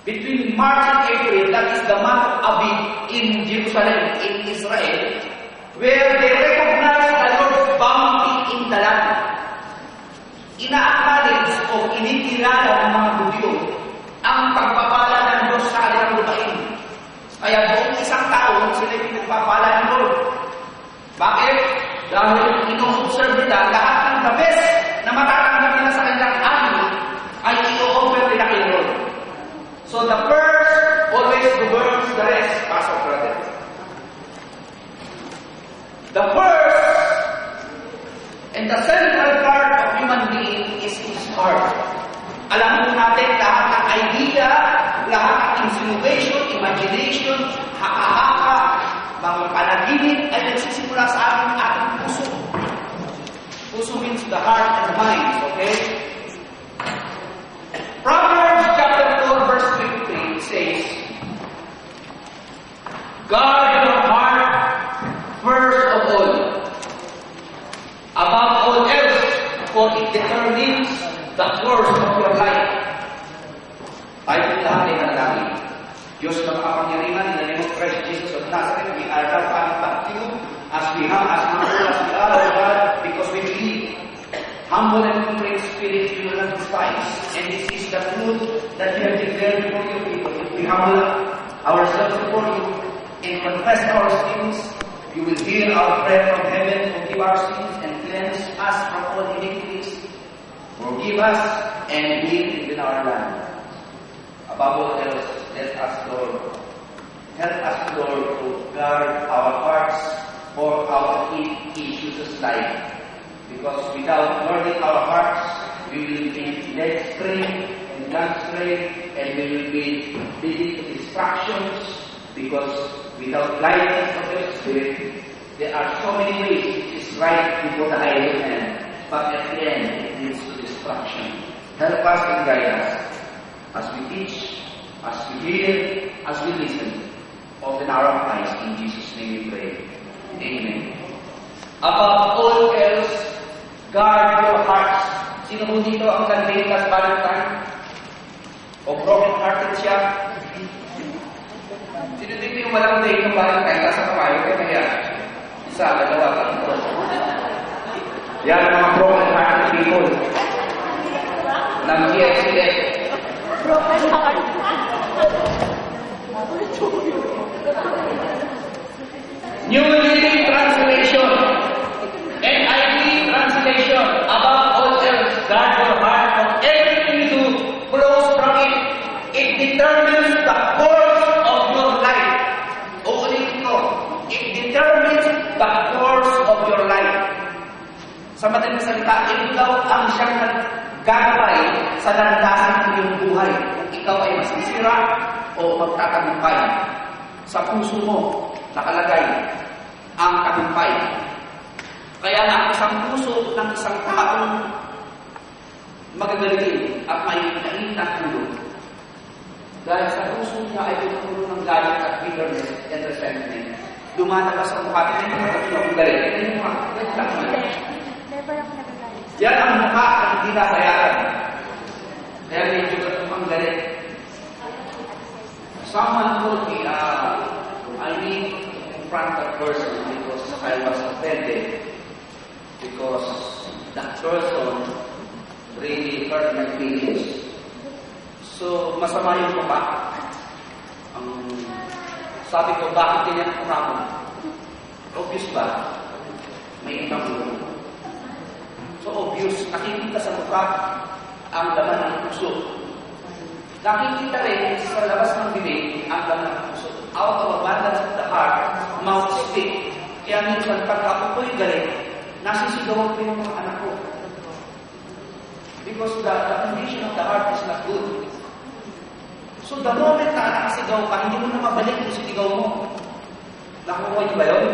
Between March and April, that is the month of Abib in Jerusalem, in Israel, where they recognize the Lord's bounty in the land. Ina-acknowledge o inikilala ng mga Hudyo ang pagpapala ng Diyos sa kanilang lupain. Kaya buong isang taon sila pinagpapala ng Lord. Bakit? Dahil ino-observe nila lahat ng the best na matatanggap nila sa kanilang ani ay i-offer nila kay Lord. So the first always governs the rest, Pastor Brother. The first and the central part of human being is his heart. Alam mo natin lahat ng idea, lahat ng insinuation, imagination, haka-haka, mga panaginip ay nagsisimula sa ating puso. Puso means the heart and mind, okay? Proverbs chapter 4 verse 15 says, guard your heart first of all, above all else, for it determines the course of your life. Tayo lahat ay nanalangin. Diyos na makapangyarihan, in the name of Christ Jesus of Nazareth, we are now coming back to you as we have, as humble as we are, O God, because we believe. Humble and contrite spirit, you will not despise. And this is the truth that you have declared before your people. If we humble ourselves before you and confess our sins, you will hear our prayer from heaven, forgive our sins, and cleanse us from all iniquities. Forgive us and heal in our land. Above all else, let us, Lord, help us, Lord, to guard our hearts for our issues life. Because without guarding our hearts, we will be led astray and gone astray, and we will be leading to distractions. Because without guidance of the Spirit, there are so many ways it is right before the eye of man, but at the end it leads to destruction. Help us and guide us as we teach, as we hear, as we listen. Open our eyes, in Jesus' name we pray. Amen. Above all else, guard your hearts. Sino po dito ang nag-date last Valentine? O broken-hearted siya? Sino dito yung walang date ng Valentine? Nasa kawayo ka kaya? Isa, dalawa, tatlo. Yan ang mga broken-hearted people. Nag-i-exilate. Broken-hearted. New Living Translation. NIV Translation. Above all else, guard your heart from everything to flows from it. It determines the course of your life. Uulitin ko. It determines the course of your life. Sa madaling salita, ikaw ang siyang naggagabay sa landasan ng iyong buhay. Ikaw ay masisira o magtatagumpay. Sa puso mo nakalagay ang tagumpay. Kaya ang isang puso ng isang taong magagaling at may kain na tulog. Dahil sa puso niya ay puno ng galit at bitterness and resentment. Lumalabas ang mukha. Tingnan mo ang galit. Tingnan mo ang galit. Yan ang mukha ang hindi nasayaran. Kaya medyo ang galit. Someone told me, I mean, confront that person because I was offended. Because that person really hurt my feelings. So, masama yung mukha. Sabi ko, bakit ganyan ang mukha mo? Obvious ba? May ibang ulo. So, obvious. Nakikita sa mukha ang laman ng puso. Nakikita rin sa labas ng bibig ang laman ng puso. Out of abundance of the heart, mouth speak. Kaya minsan, pag ako ko'y galit, nasisigawan ko yung mga anak ko. Because the condition of the heart is not good. So the moment na nakasigaw ka, hindi mo na mabalik yung sinigaw mo. Nakukuha niyo ba yun?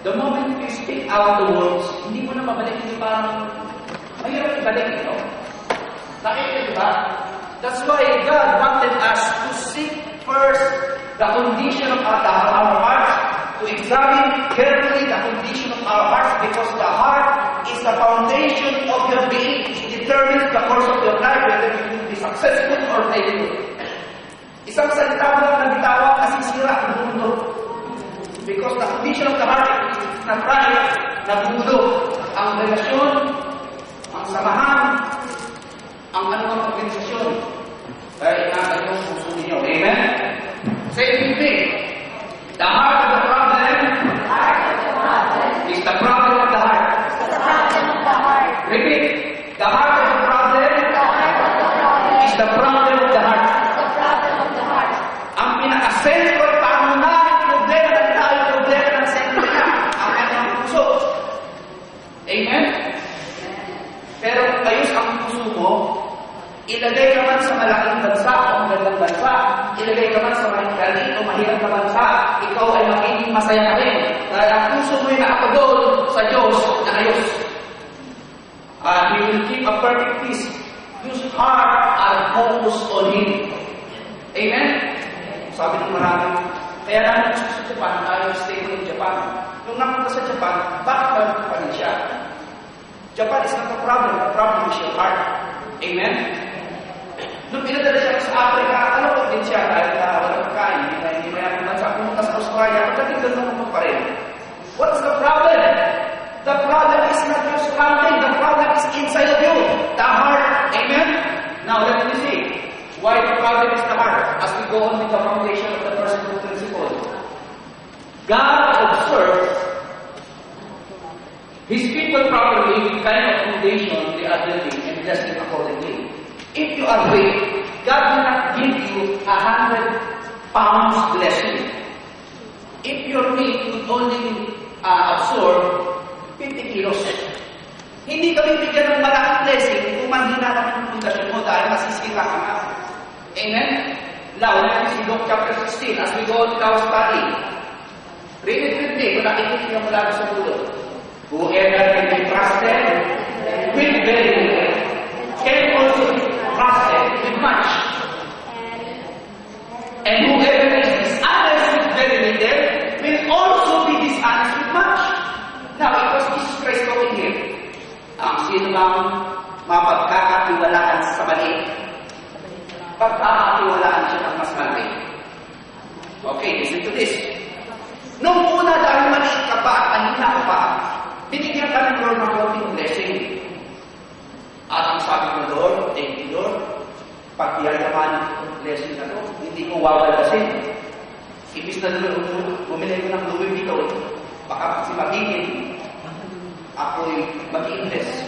The moment you speak out the words, hindi mo na mabalik yung parang mahirap ibalik ito. Nakikita, diba? That's why God wanted us to seek first the condition of our hearts, to examine carefully the condition of our hearts, because the heart is the foundation of your being. It determines the course of your life, whether you will be successful or failure. Isang salita mo lang na bitawan, masisira ang mundo. Because the condition of the heart is na pride, nabulog ang relasyon, ang samahan, ang anumang organisasyon. Kaya inagad yung puso ninyo. Amen? Say it with me. The heart of the problem is the problem of the heart. Repeat. The heart of the problem is the problem of the heart. Ang pinaka-central pangunahing problema ng tao, problema ng sentro niya, ang kanyang puso. Amen? Pero ayos ang puso mo, ilagay ka man sa malaking bansa o magandang bansa, ilagay ka man sa mahigaling o mahirap na bansa, ikaw ay magiging masaya ka rin. Dahil ang puso mo ay nakapagod sa Diyos na ayos. He will keep a perfect peace whose heart are focused on Him. Amen? Sabi ng marami, kaya namin gusto sa Japan, ayaw stay in Japan. Nung napunta sa Japan, bakit nagpunta rin siya? Japan is not the problem is your heart. Amen? Nung pinadala siya sa Africa, alapot din siya dahil walang pagkain, hindi mayroon bansa. Pumunta sa Australia, pagdating doon naman pa rin. What's the problem? The problem is not your surrounding. The problem is inside of you. The heart. Amen? Now, let me see. Why the problem is the heart? As we go on with the foundation of the first two principles. God observes His people properly with kind of foundation they are building and blessing accordingly. If you are weak, God will not give you 100 pounds blessing. If your meat would only absorb 50 kilos. Hindi ka bibigyan ng malaking blessing kung mahina naman yung pundasyon mo dahil masisira ka na. Amen? Now, let me see Luke chapter 16 as we go on with our study. Read it with me kung nakikita niyo mula sa dulo. Whoever can be trusted with very little can also be trusted with much. And whoever is dishonest with very little will also be dishonest with much. Now, it was Jesus Christ talking here. Ang sino bang mapagkakatiwalaan sa maliit? Pagkakatiwalaan siya ng mas maliit. Okay, listen to this. Nung una dahil maliit ka pa at anina ka pa, binigyan ka ng Lord ng konting blessing. At ang sabi ng Lord, thank you Lord, pagkiyayamanin ko blessing na to, hindi ko wawalasin. Ibis na bumili ko ng Louis Vuitton, baka kasi magiging ako'y mag-invest.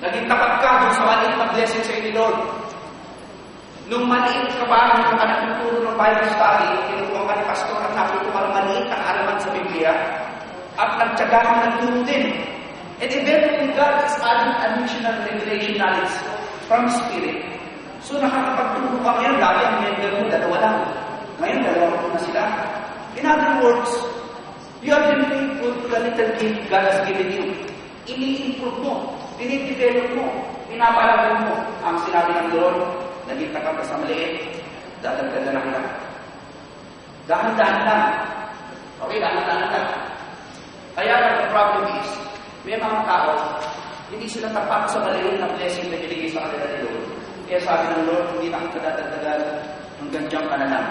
Naging tapat ka dun sa maliit na blessing sa inyo, Lord. Nung maliit ka pa, nung ka nagtuturo ng Bible study, kinukuha ka ni Pastor at natuto ka ng maliit na kaalaman sa Biblia, at nagtyaga ka ng din. And eventually, God is adding additional revelation knowledge from Spirit. So nakakapagturo ka ngayon, dati ang member mo, dalawa lang. Ngayon, dalawa na sila. In other words, you have been faithful to the little gift God has given you. Ini-improve mo, dinidevelop mo, pinapalago mo. Ang sinabi ng Lord, naging takap ka sa maliit, dadagdagan na kita. Dahan-dahan lang. Okay, dahan-dahan lang. Kaya the problem is, may mga tao, hindi sila tapat sa maliit na blessing na binigay sa kanila ni Lord. Kaya sabi ng Lord, hindi na kita dadagdagan hanggang dyan ka na lang.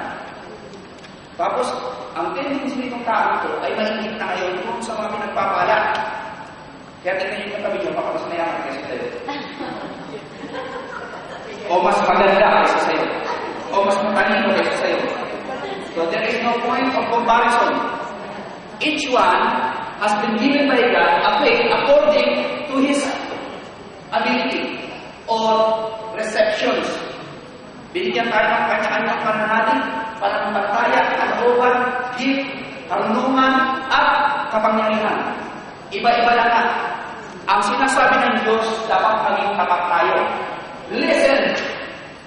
Tapos, ang tendency nitong tao ito ay mainit na ngayon kung sa mga pinagpapala. Kaya tingnan yung katabi niyo, baka mas mayaman kasi sa'yo. O mas maganda kaysa sa'yo. O mas matalino kaysa sa'yo. So there is no point of comparison. Each one has been given by God a faith according to his ability or receptions. Binigyan tayo ng kanya-kanyang pananalig, pananampalataya, kalooban, gift, karunungan, at kapangyarihan. Iba-iba lang na. Ang sinasabi ng Diyos, dapat maging tapat tayo. Listen,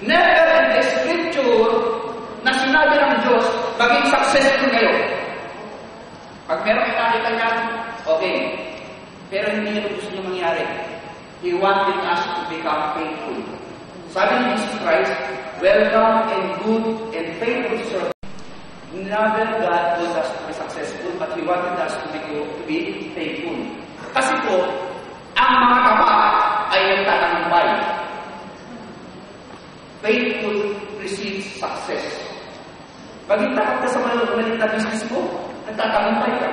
never in the scripture na sinabi ng Diyos, maging successful kayo. Pag meron kayo nakita niya, okay. Pero hindi nyo gusto nyo mangyari. He wanted us to become faithful. Sabi ni Jesus Christ, welcome and good and faithful servant. Never God told us to be successful, but He wanted us to be faithful. Kasi po, ang mga tapa ay nagtatagumpay. Faithful precedes success. Pag itakot ka sa maliit na business mo, nagtatagumpay ka.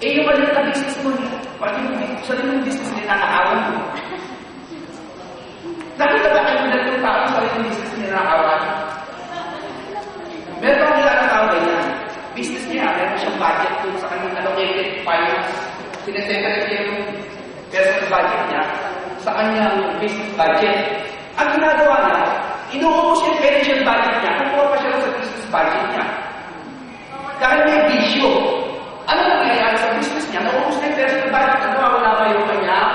Yung maliit na business mo, pag yung business ninanakawan mo. Nakita ba kayo na yung tao sa yung business ninanakawan? Meron akong nilalakaw ganyan. Business niya, meron siyang budget kung sa kanyang allocated finance. Sineseparate niya yung personal budget niya sa kanyang business budget. Ang ginagawa niya, inuubos yung financial budget niya, kukuha pa siya sa business budget niya. Dahil may bisyo. Ano nangyayari sa business niya? Naubos na yung personal budget. Ano, wala pa yung kanyang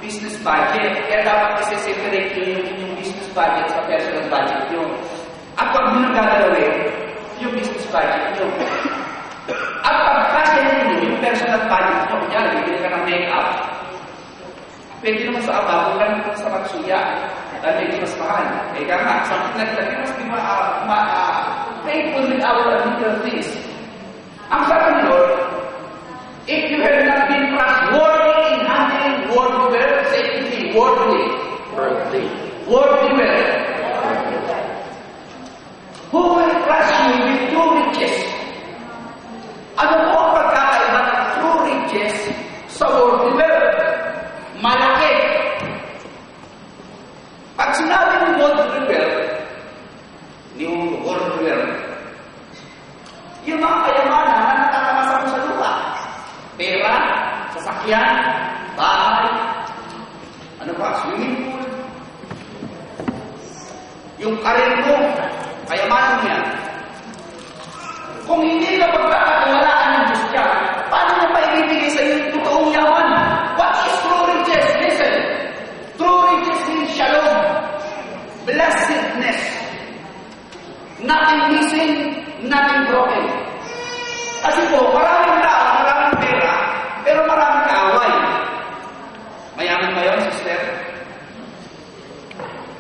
business budget. Kaya dapat isa-separate nyo yung business budget sa personal budget nyo. At pag ginagagalawin, yung business budget nyo. At pagkasin nyo yung personal budget nyo, kunyari, bibili ka ng make-up. Pwede naman sa ababo, lang naman sa magsuya. Dahil medyo mas mahal. Kaya nga, something like that, you must be faithful with our little things. Ang sabi ni Lord, if you have not been trustworthy in handling worldly wealth, say it with me, worldly. Worldly wealth. Who will trust you with true riches? Ano po ang pagkakaiba ng true riches sa worldly wealth? Malaki. Pag sinabi ng worldly wealth, yung worldly wealth, yung mga kayamanan na natatamasa mo sa lupa, pera, sasakyan, bahay, ano pa, swimming pool, yung karir mo, kayamanan niya. Kung hindi ka pagkakatiwalaan ng Diyos niya, paano mo pa ibibigay sa iyo yung totoong yaman? What is true riches? Listen, true riches means shalom, blessedness, nothing missing, nothing broken. Kasi po, maraming tao, maraming pera, pero maraming kaaway. Mayaman ba yun, sister?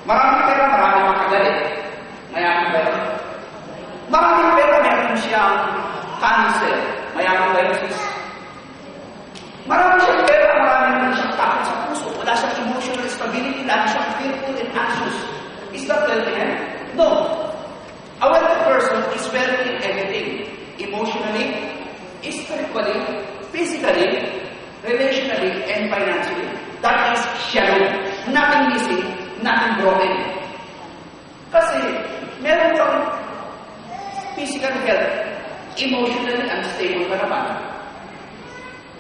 Maraming pera, maraming makagalit. Mayaman ba yun? Maraming pera, meron siyang cancer. Mayaman ba yun, sis? Maraming siyang pera, maraming siyang takot sa puso. Wala siyang emotional stability, lagi siyang fearful and anxious. Is that wealthy? No. A wealthy person is wealthy in everything. Emotionally, spiritually, physically, relationally, and financially. That is shalom. Nothing missing, nothing broken. Kasi, meron kang physical health, emotionally unstable ka naman.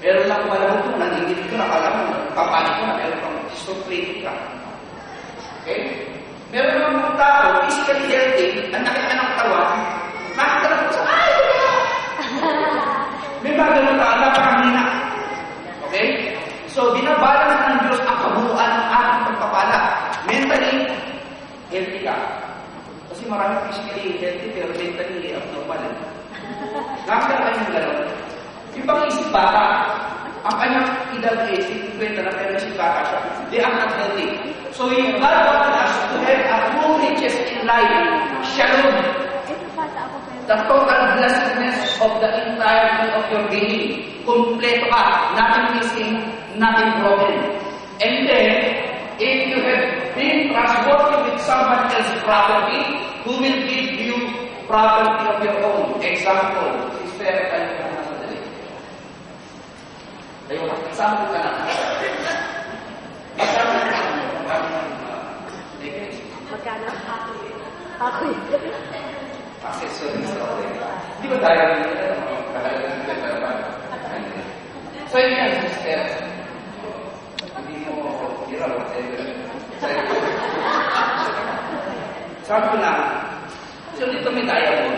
Meron lang malabog mo, nanginginig ka, nakala mo, papanik ka na, meron kang schizophrenic ka. Okay? Meron lang mga tao, physically healthy, ang nakita ng katawan, makita lang sa ay! May mga ganun tao, napakahina. Okay? So, binabalance ng Diyos ang kabuuan ng ating pagpapala. Mentally, healthy ka. Kasi marami physically healthy, pero mentally abnormal. Nakakita kayo ng gano'n. Yung pang-isip bata, ang kanyang edad is, kwenta na pero isip bata siya. They are not healthy. So, you God wants us to have a true riches in life. Shalom. The total blessedness of the entirety of your being. Kompleto ka. Nothing missing, nothing broken. And then, if you have been trustworthy with someone else's property, who will give you property of your own? Example, sister, tayo ka na madali. Tayo ka, example ka na. Example ka na. Magkano? Ako yun. Accessories. Di ba tayo so yun yan, sister. Hindi mo hiraw, whatever. Sabi ko na, so dito may tayo mo.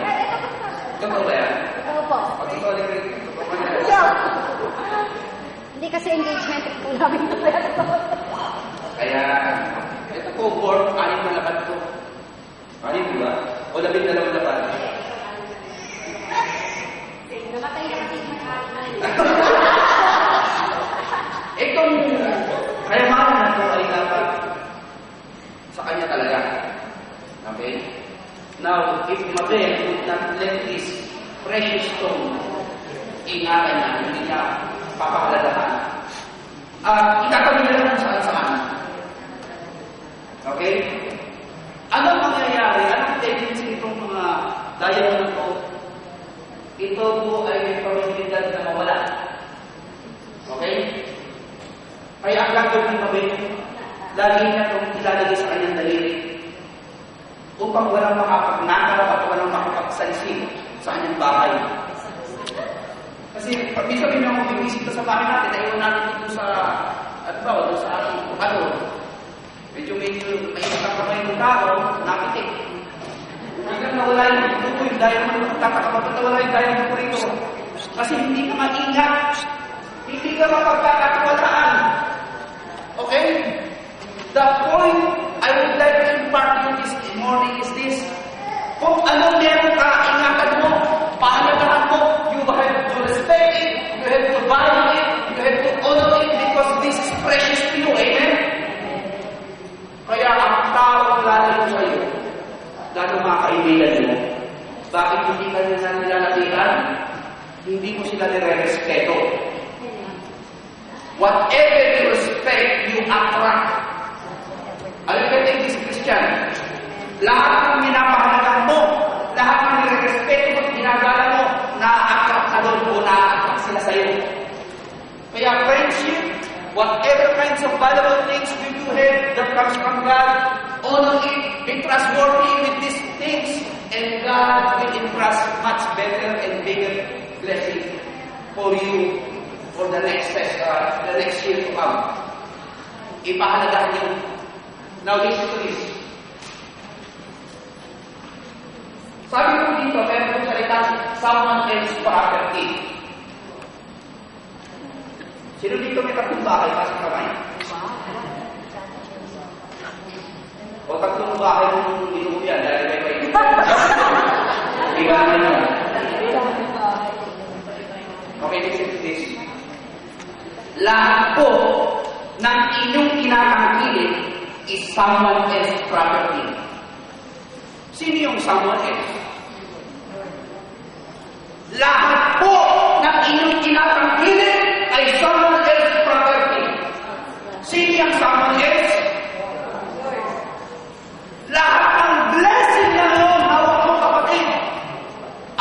Totoo ba yan? Opo. Pag-totoo ba yan? Hindi kasi engagement po namin ito. Kaya, ito po, board, anim na lapat ko. Anim, di ba? O 12 lapat. Namatay na kasi Itong kayamanan na ito ay dapat sa kanya talaga. Okay? Now, if Mabel would not let this precious stone ingatan niya, hindi niya papahaladahan, itatabi niya lang saan-saan. Okay? Anong mangyayari? Anong tendency gaya mo na po, ito po ay may probabilidad na mawala. Okay? Kaya ang gagawin namin, lagi niya itong ilalagay sa kanyang daliri upang walang makapagnakaw at walang makapagsansin sa kanyang bahay. Kasi pag sabihin niyo kung bibisita sa bahay natin, naiwan natin dito sa, doon sa ating medyo may kamay ng tao, nakitik. Hanggang nawala yung tukoy dahil nawala yung dahil ng rito. Kasi hindi ka mag-ingat. Hindi ka mapagkakatiwalaan. Okay? The point I would like to impart you this morning is this. Kung ano meron ka, ingatan mo, pahalagahan mo, you have to respect it, you have to value it, you have to honor it because this is precious to you. Amen? Kaya ang tao lalo sa iyo, lalo mga kaibigan mo, bakit hindi ka nila nilalatihan? Hindi mo sila nire-respeto. Whatever you respect, you attract. Are you getting this, Christian? Lahat ng minapahalagan mo, lahat ng nire-respeto mo, ginagala mo, na-attract ka doon o na-attract sila sa iyo. Kaya friendship, whatever kinds of valuable things we do have that comes from God, honor it, be trustworthy with these things, and God will entrust much better and bigger blessing for you for the next year to come. Ipahalagahan niyo. Now listen to this. Sabi ko dito, meron kong salita, someone else's property. Sino dito may tatlong bahay kasi kamay? O tatlong bahay mong inuuyan dahil may painuuyan. Iba naman yun. Okay, listen to this. Lahat po ng inyong kinakangkilin is someone else's property. Sino yung someone else? Lahat po ng inyong kinakangkilin ay someone else's property. Sino yung someone else? Lahat ng blessing na yun, hawak mo kapatid,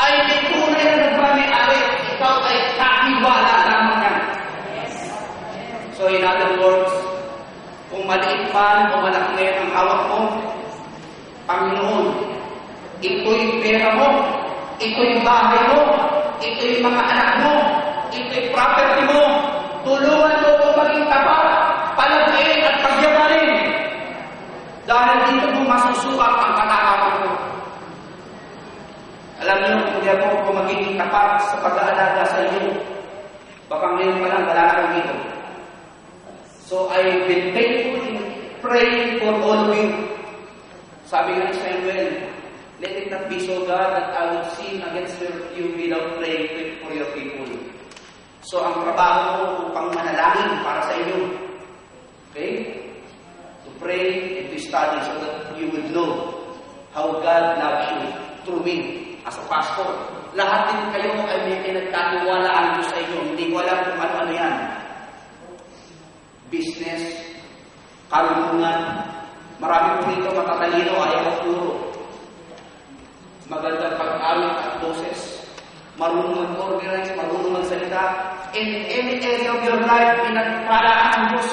ay may tunay na nagmamay-ari. Ikaw ay kakiwala lamang yan. So in other words, kung maliit man o malaki ngayon ang hawak mo, Panginoon, ito'y pera mo, ito'y bahay mo, ito'y mga anak mo, ito'y property mo, tulungan mo kung maging tapat, palagin at pagyamanin. Dahil dito mo masusukat ang katakapan mo. Alam niyo, kung di ako magiging tapat sa pag-aalaga sa iyo, baka ngayon pa lang wala akong dito. So I've been faithful in praying for all of you. Sabi nga ni Samuel, let it not be so, God, that I will sin against you without praying for your people. So ang trabaho ko upang manalangin para sa inyo. Okay? To pray and to study so that you would know how God loves you through me as a pastor. Lahat din kayo ay may pinagkatiwalaan ko sa inyo. Hindi ko alam kung ano-ano yan. Business, karunungan, marami po rito matatalino, ayaw ko puro. Magandang pag-awit at boses, marunong mag-organize, marunong magsalita. In any area of your life, pinagpalaan ang Diyos.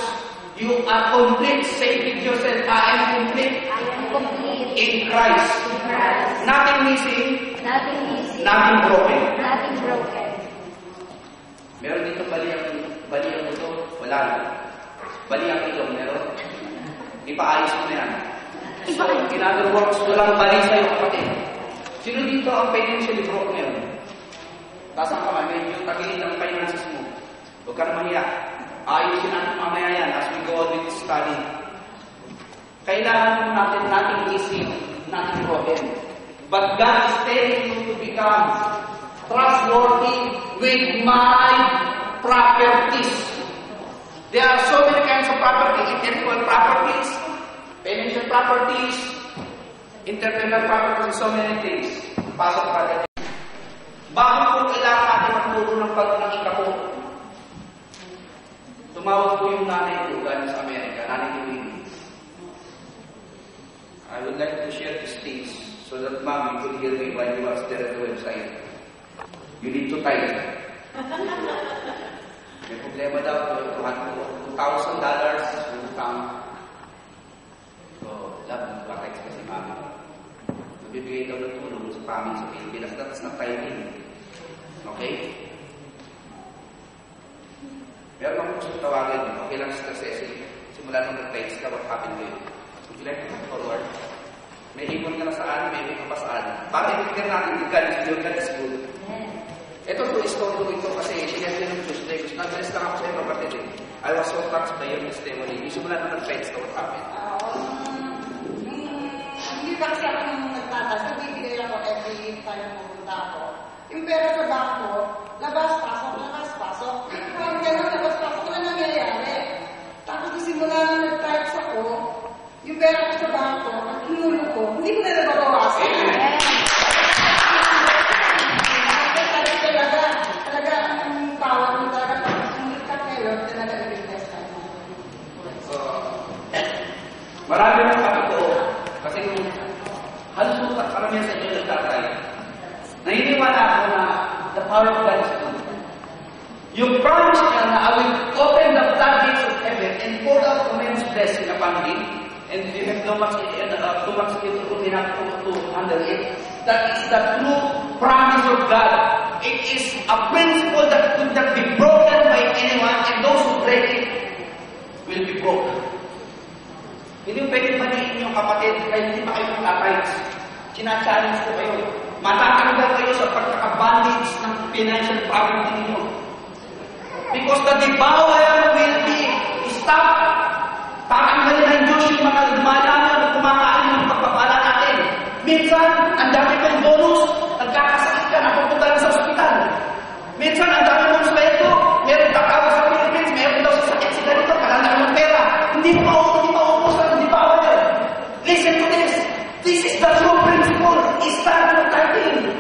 You are complete. Say with yourself, I am complete. I am complete. In Christ. In Christ. Nothing missing. Nothing missing. Nothing broken. Nothing broken. Meron dito bali ang ito? Wala na. Bali ang ito, meron? Ipaayos mo na yan. So, in other words, walang bali sa'yo, kapatid. Sino dito ang financially broke ngayon? Taas ang kamay, medyo tagilid ang finances mo. Huwag ka na mahiya. Ayusin natin mamaya yan as we go on with this study. Kailangan natin nothing easy, nothing broken. But God is telling you to become trustworthy with my properties. There are so many kinds of property, intellectual properties, financial properties, entrepreneurial properties, so many things. Pasok pa rin. Bakit po kailangan natin magturo ng pag-ikako? Tumawag po yung nanay ko galing sa Amerika, nanay ko Winnie. I would like to share these things so that Mom, you could hear me while you are You need to tithe. May problema daw, $2,000 utang. So, nag-text kasi mami. Nagbibigay daw ng tulong sa family sa Pilipinas. That's not tithing. Okay? Meron akong gusto tawagin. Okay lang sa Cecil. Simula nung nag-text ka, what happened to you? Would you like to move forward? May ipon ka na saan, may ipon ka pa saan. Para ibigay natin, God is good. Ito to story ito kasi sinasya ng Tuesday. Gusto nag-alis lang ako sa iyo, kapatid. I was so touched by your testimony. Yung simula nung nag-text ka, what happened? Hindi ba kasi ako yung nagtatas, nagbibigay ako every time na pupunta ako. Yung pera sa bangko, labas-pasok. Parang gano'n, labas-pasok na nangyayari. Tapos simula na nag-types ako, yung pera ko sa bangko, at kinulo ko, hindi ko na nababawasan. Talaga, ang power mo talaga, pag sumunod ka kay Lord, talaga nag-bless ka. Marami ng kapitoo. Kasi kung halos karamihan sa inyo nagtatay, naniniwala ako na the power of God is good. Yung promise niya na I will open the floodgates of heaven and pour out immense blessing upon thee, and you have too much to handle it. That is the true promise of God. It is a principle that could not be broken by anyone, and those who break it will be broken. Hindi pwede maniin yung kapatid kahit hindi pa kayo tatayos. Sina-challenge ko kayo. Matatanggal kayo sa pagkakabandage ng financial poverty ninyo. Because the devourer will be stopped. Tatanggalin ng Diyos yung mga lumalama na kumakain ng pagpapala natin. Minsan, ang dami kong bonus, nagkakasakit ka, napupunta lang sa ospital. Minsan, ang dami mong sweldo, meron tatawag sa Philippines, meron daw sa sakit sila dito, kalanda ng pera. Hindi pa ubos ang devourer. Listen to this. This is the true principle. Start your tithing.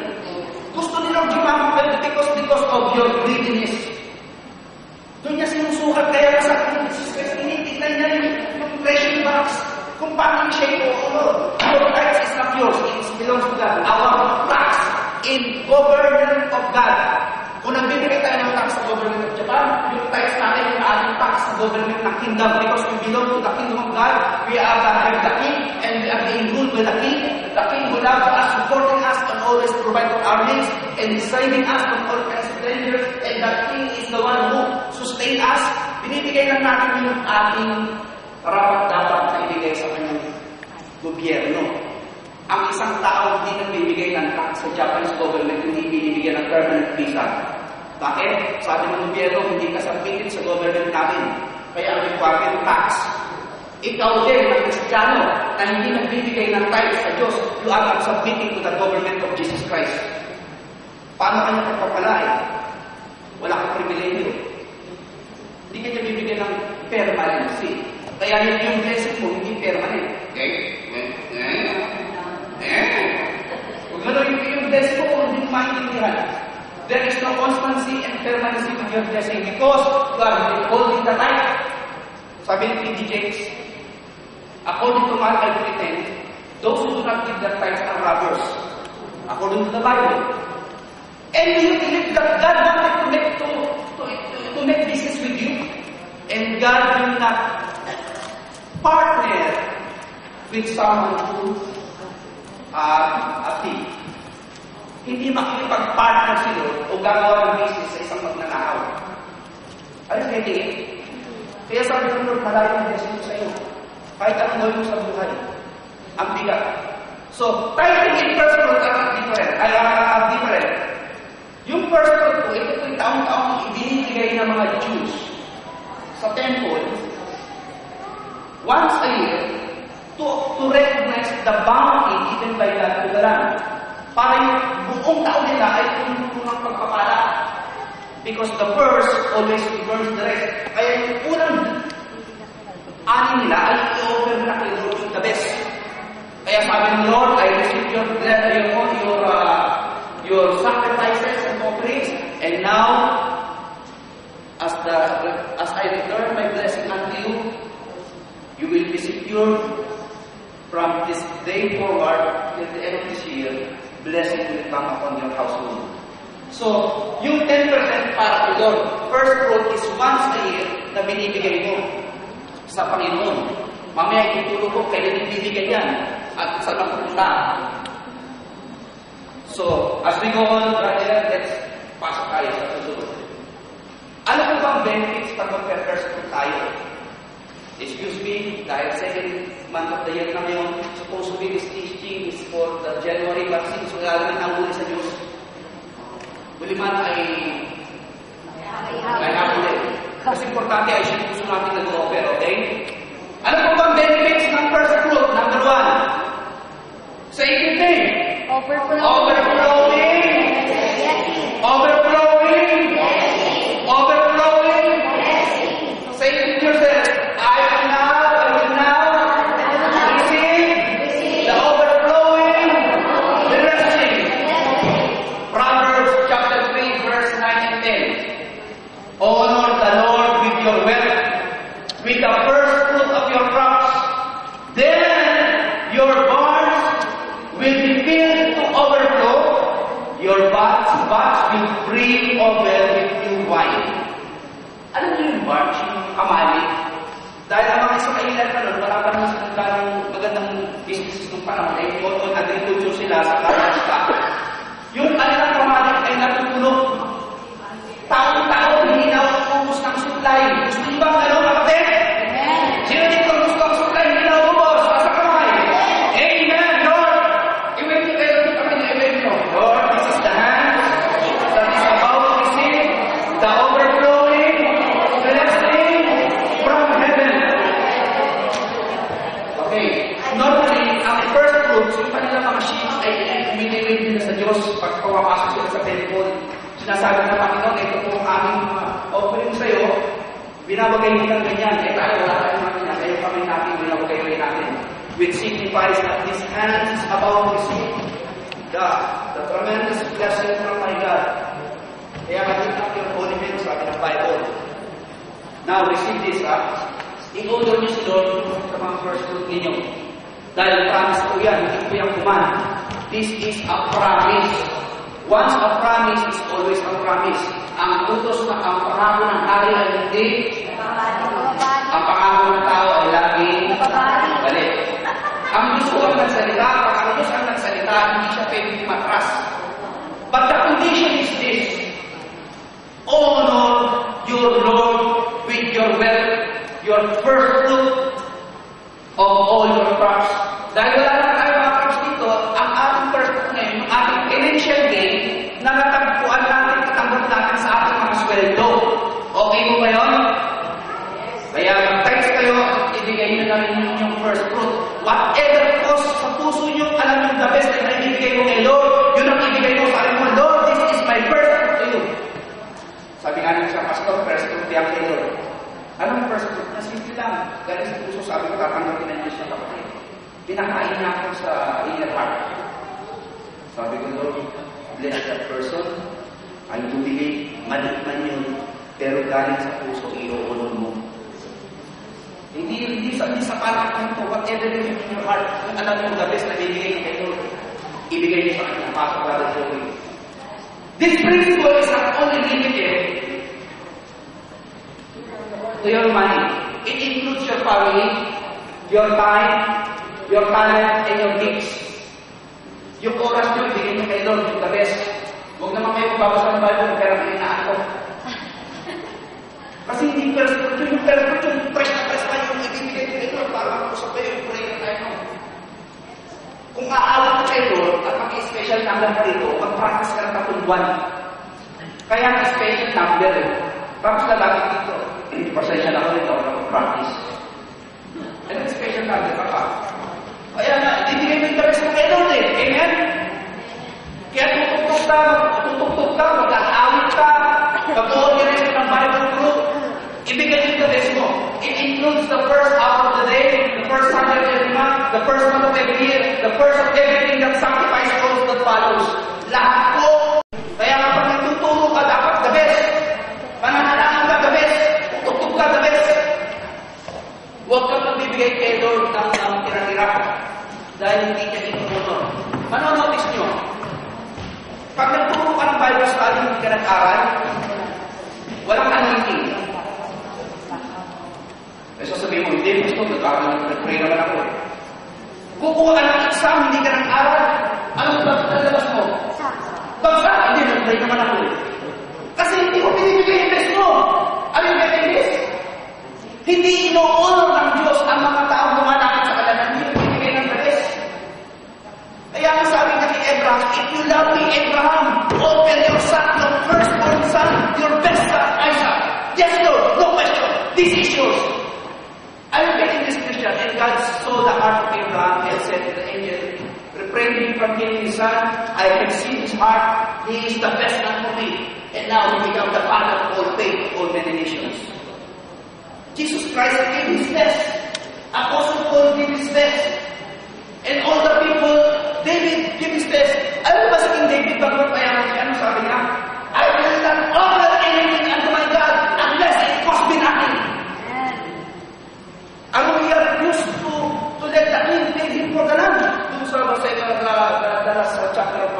Gusto nila gumamit because of your greediness. Doon niya sinusukat kaya sa akin, tinitignan niya yung treasury box. Kung paano siya your tax is not yours, it belongs to God. Our tax in government of God. Kung nagbibigay tayo ng tax sa government of Japan, yung tax natin yung ating tax sa government ng kingdom because we belong to the kingdom of God. We are the king and we are being ruled by the king. The king who loves us, supporting us and always provide for our needs and saving us from all kinds of dangers. And the king is the one who sustains us. Binibigay lang natin yung ating dapat na ibigay sa kanyang gobyerno. Ang isang tao hindi nagbibigay ng tax sa Japanese government, hindi binibigyan ng permanent visa. Bakit? Sabi ng gobyerno, hindi ka submitted sa government namin. Kaya ang requirement tax. Ikaw din, ang Kristiyano, na hindi nagbibigay ng tithe sa Diyos, you are not submitting to the government of Jesus Christ. Paano kanya pagpapalain? Wala kang pribilegyo. Hindi kanya bibigyan ng permanency. Kaya yung blessing mo, hindi permanent. Okay? Kung gano'n yung blessing mo, hindi maintindihan. There is no constancy and permanency with your blessing because you are holding the tithe. Sabi ni P.D. Jakes, according to Malachi 3:10, those who do not give their tithes are robbers, according to the Bible. And you believe that God wanted to make business with you, and God will not partner with someone who a thief. Hindi makikipag-partner si Lord o gagawa ng business sa isang magnanakaw. Are you getting it? Kaya sabi ng Lord, malayo ang blessing sa iyo. Kahit anong gawin mo sa buhay. Ang bigat. So, tithing in personal are different. Yung personal po, ito po yung taong-taong ibinibigay ng mga Jews sa temple once a year to recognize the bounty given by God to the land. Para yung buong taon nila ay puno ng pagpapala. Because the first always reverse the rest. Kaya yung unang ani nila ay i-offer na kay Lord the best. Kaya sabi ng Lord, I receive your sacrifices and offerings, and now as I return my blessing unto you, you will be secure from this day forward till the end of this year. Blessing will come upon your household. So, yung 10% para kay Lord. First fruit is once a year na binibigay mo sa Panginoon. Mamaya ituturo ko kailan ibibigay yan at saan napunta. So, as we go on, brother, let's pasok tayo sa susunod. Ano po bang benefits pag mag-first fruit tayo? Excuse me, dahil second month of the year na ngayon, supposed to be this teaching is for the January vaccine. So, lalo na ang sa Diyos. Buliman ay hapulin. Mas importante ay siya gusto natin nag-offer, okay? Ano po bang benefits ng first fruit? Number 1. Sa ikitin. Overflowing. Overflowing. Overflowing. Overflowing. Say it to yourself. I will now receive the overflowing blessing. Proverbs chapter 3, verse 9 and 10. Honor the Lord with your wealth, with the first fruit of your crops. Then your barns will be filled to overflow. Your vats will brim over with new wine. Alam niyo yung barns, yung kamali? Dahil ang mga Israelitan na nun, wala pa naman sila ng magandang business nung panahon. Ay, on agriculture sila sa Karnataka. Yung kanilang kamali ay natutulog. Taon-taon, hindi na ubus ng supply. Gusto niyo ba ano, kapatid? Sino dito gusto ang supply? Hindi na ubus. Asa kamay? Amen, Lord. Iwin niyo kayo dito kami na iwin niyo. Lord, this is the hand that is about to receive the overflowing blessing from heaven. Okay. Normally, ang first fruits, yung kanilang mga sheep ay binibig nila sa Diyos pag pumapasok sila sa temple. Sinasabi ng Panginoon, ito po ang aming offering sa iyo, binabagay nila ganyan. Eh tayo, wala tayo natin yan. Kayo kami natin, binabagay natin. Which signifies that this hand is about to receive the tremendous blessing from my God. Kaya lift up your holy hands, sabi ng Bible. Now, receive this, I-order niyo si Lord sa mga first fruit ninyo. Dahil promise ko yan, hindi ko yung kuman. This is a promise. Once a promise is always a promise. Ang utos na ang pangako ng hari ay hindi. Ang pangako ng tao ay laging balik. Ang gusto ang nagsalita, pag ang Diyos ang nagsalita, hindi siya pwedeng matras. But the condition is this. Honor your Lord with your wealth, your first fruit of all your crops. Dahil wala na tayo mga crops dito, ang ating first fruit ngayon, yung ating financial gain, na natagpuan natin, katanggap natin sa ating mga sweldo. Okay mo ba yun? Kaya mag-text kayo, ibigay nyo na rin yung first fruit. Whatever cost sa puso nyo, alam nyo the best na ibigay mo kay Lord, yun ang ibigay mo sa akin mo, Lord, this is my first fruit to you. Sabi nga nyo sa pastor, first fruit yan kay Lord. Anong first fruit? Na simple lang. Galing sa puso, sabi ko, tatanggapin na Diyos na kapatid. Pinakain niya ako sa inner heart. Sabi ko, Lord, bless that person. I do believe, maliit man yun, pero galing sa puso, i-honor mo. Hindi sa palakang ito, whatever you have in your heart, kung alam mo the best na bibigay ng kayo, ibigay niyo sa kanya, Pastor Brother Joey. This principle is not only limited to your money. It includes your family, your time, your talent, and your gifts. Yung oras nyo, ibigay nyo kay Lord, yung the best. Huwag naman kayo babasa ng Bible, pero kainaan ko. Kasi hindi perfect yung perfect yung press na yung ibibigay nyo kay Lord, para mag-usap kayo, yung prayer tayo. Kung aawat ko kay Lord, at mag-special number dito, mag-practice ka ng 3 buwan. Kaya mag-special number eh. Tapos lalaki dito, pasensya na ko rin ako mag-practice. Ano special number ka pa? Kaya na, ibigay mo yung best mo kay Lord eh. Amen? Kaya tutugtog ka, mag-aawit ka, mag-organize ka ng Bible group, ibigay yung the best mo. It includes the first hour of the day, the first Sunday of every month, the first month of every year, the first of everything that sacrifice goes that follows. Lahat po. Kaya kapag nagtuturo ka, dapat the best. Pananalaan ka, the best. Tutugtog ka, the best. Huwag kang magbibigay kay Lord ng tira-tira dahil hindi niya inuunod. Ano notice nyo? Pag nagturo ka ng Bible study, nag-aaral, hindi ka nag-aral. Walang anointing. Eh, sasabihin mo, hindi, gusto, nag-pray naman ako eh. Kukuha ka ng exam, hindi ka nag-aral. Anong lalabas mo? Bagsak, hindi, nag-pray naman ako eh. Kasi hindi ko pinibigay yung best mo. Ano yung best? Hindi ino-honor ng Diyos ang mga taong lumalapit sa kanya. Hindi ko pinibigay ng best. Kaya ang sabi na kay Abraham, if you love me, Abraham, open your son, your firstborn son, your best son, Isaac. Yes, Lord, no question. This is yours. I'm getting this Christian, and God saw the heart of Abraham and said to the angel, refrain me from killing his son. I can see his heart. He is the best man for me. And now he become the father of all faith, all many nations. Jesus Christ gave his best. Apostle Paul gave his best. And all the people, David gave his best. Alam ba sa King David, bago payaman siya, ano sabi niya? I will not offer anything unto my God unless it cost me nothing. And we are used to let the king pay him for the land. Doon sa last chapter of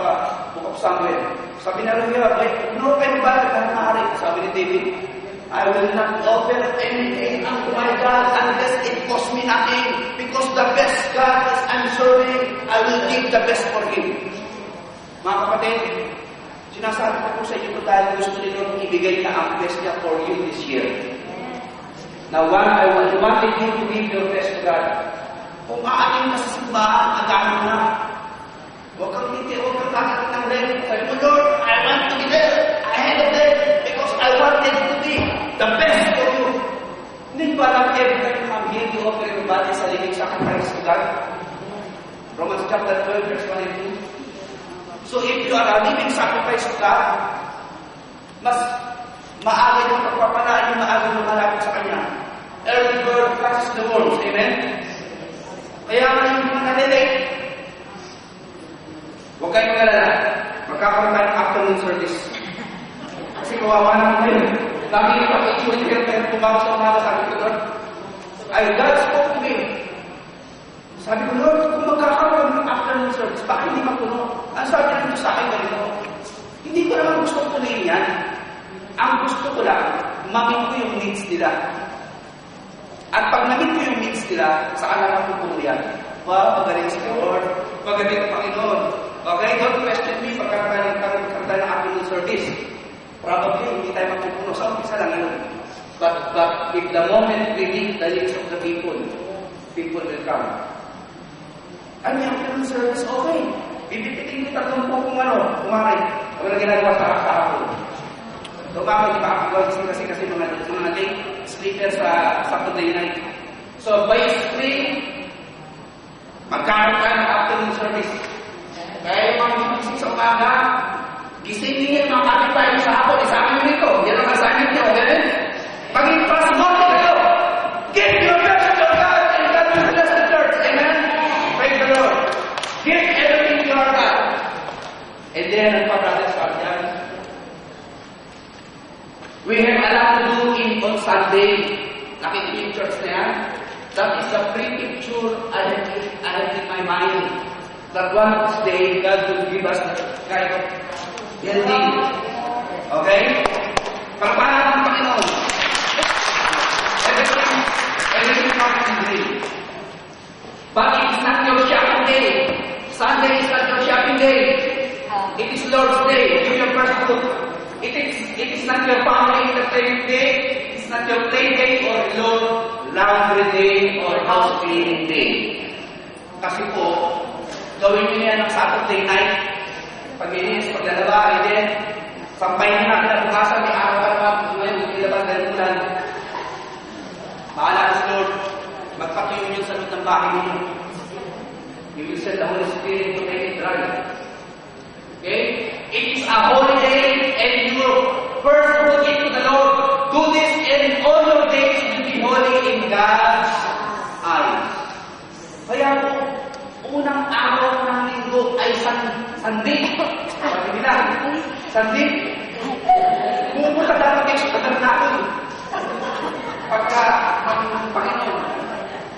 Book of Samuel. Sabi na rin niya, no kayo ba ang maaari? Sabi ni David, I will not offer anything unto my God unless it cost me nothing. Because the best God is I'm serving, I will give the best for him. Mga kapatid, sinasabi ko po sa inyo ito dahil gusto nyo ibigay na ang best niya for you this year. Now, I wanted you to give your best to God. Kung aating ka sa simbahan, agano na. Huwag kang kakit ng leg. Sabi mo, Lord, I want to be there, ahead of them, because I wanted to be the best for you. Hindi ba lang every time you come here, you offer your body as a living sacrifice to God? Romans chapter 12, verse 1 and 2. So if you are a living sacrifice to God, mas maaga yung pagpapalaan yung maaga yung malapit sa Kanya. Early bird catches the worms. Amen? Kaya nga yung mga nalilate, huwag kayong nalala. Magkakaroon tayo ng afternoon service. Kasi kawawa naman kayo. Lagi yung pag-itsuri kayo, pero pumakas sa umaga, sabi ko, Lord, God spoke to me. Sabi ko, Lord, kung magkakaroon ng afternoon service, bakit hindi mapuno? Ang sabi na sa akin ganito, hindi ko naman gusto punuin yan. Ang gusto ko lang, mamit ko yung needs nila. At pag namit ko yung needs nila, saan lang ako puno yan? Wow, magaling si Lord. Magaling ang Panginoon. Okay, don't question me pagkakaroon ng afternoon service. Probably, hindi tayo mapupuno. Sa umpisa lang yun. But if the moment we meet the needs of the people will come. Ano yung afternoon service? Okay. Bibipitin ko 30 kung kumaray. Ano na ginagawa sa hapon. So, bakit di ba ako kasi mga late sleeper sa Saturday night. So, by spring, magkaroon tayo ng afternoon service. Kaya yung mga gising sa umaga, gisingin yung mga kapit tayo sa hapon, isa amin nito. Yan ang assignment nyo, okay? Maging pasmodi kayo. Give your best to God and God will bless the church. Amen? Praise the Lord. Give everything to our God. And then, brothers and sisters, we have a lot to do on Sunday. Nakikita yung church na yan. That is a pre-picture I have in my mind. That one of this day, God will give us the kind of building. Okay? Pagpahan ng Panginoon. Everything comes in dream. But it is not your shopping day. Sunday is not your shopping day. It is Lord's day. Give your first book. It is not your family entertainment day. It is not your play day or your laundry day or house cleaning day. Kasi po, gawin nyo yan ng Saturday night. Pag-inis, paglalaba, hindi. Sampay nyo na kinabukasan, may araw-araw, ngayon, ilabas dahil ulan. Bahala sa Lord, magpatuyo nyo sa loob ng bahay ninyo. You will send the Holy Spirit to make it dry. Okay? It is a holy day, and you first put it to the Lord. Do this, and all your days will be holy in God's eyes. Kaya po, unang araw ng linggo ay Sunday. Sabi nila, Sunday. Pumunta dapat kayo sa tabernacle. Pagka ang Panginoon,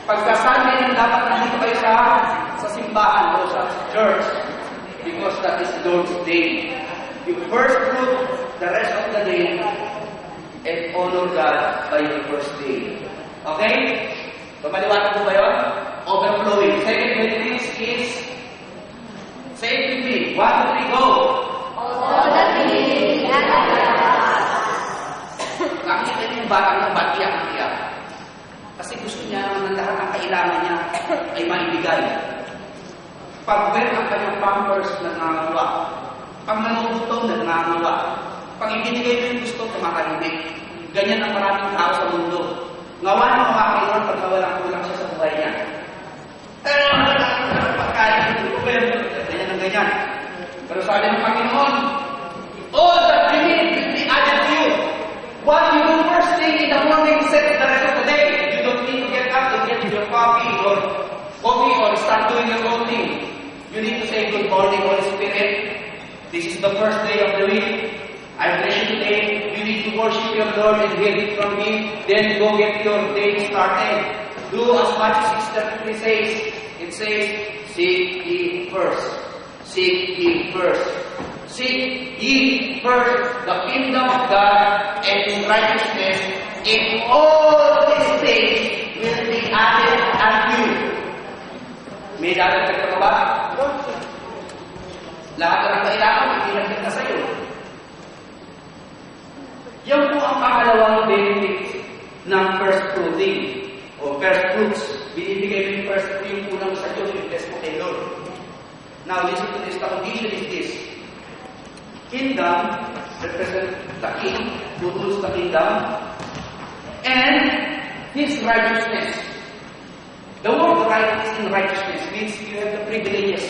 pagka Sunday nang dapat nandito kayo sa simbahan o sa church. Because that is Lord's day. You first fruit the rest of the day and honor God by your first day. Okay? So, maliwanag po ba yun? Overflowing. Second benefit is, say it with me. 1, 2, 3, go! All the things that I Nakikita niyo yung batang ng iyak. Kasi gusto niya naman ng lahat ng kailangan niya ay maibigay. Pag wet ang kanyang pampers, nangangagawa. Pag nanugutom, nangangagawa. Pag ibinigay mo yung gusto, tumakahimik. Ganyan ang maraming tao sa mundo. Ngawa ng mga kailangan pag nawalang kulang siya sa buhay niya. Pagkain, ganyan ang ganyan. Pero sabi ng Panginoon, all that you need will be added to you. What you do first thing in the morning sets the rest of the day. You don't need to get up and get your coffee or start doing your own thing. You need to say, good morning, Holy Spirit. This is the first day of the week. I bless you today. You need to worship your Lord and hear it from Him. Then go get your day started. Do as much as it says. It says, seek ye first. Seek ye first. Seek ye first the kingdom of God and His righteousness, and all these things will be added unto you. May dadagdag ka ba? Lahat ng kailangan, itinagdag na sa'yo. Yan po ang pangalawang benefit ng first fruiting o first fruits. Binibigay mo yung first fruit yung unang sa Diyos, yung best mo kay Lord. Now, listen to this. The condition is this. Kingdom represents the king who rules the kingdom and his righteousness. The word righteousness in righteousness means you have the privileges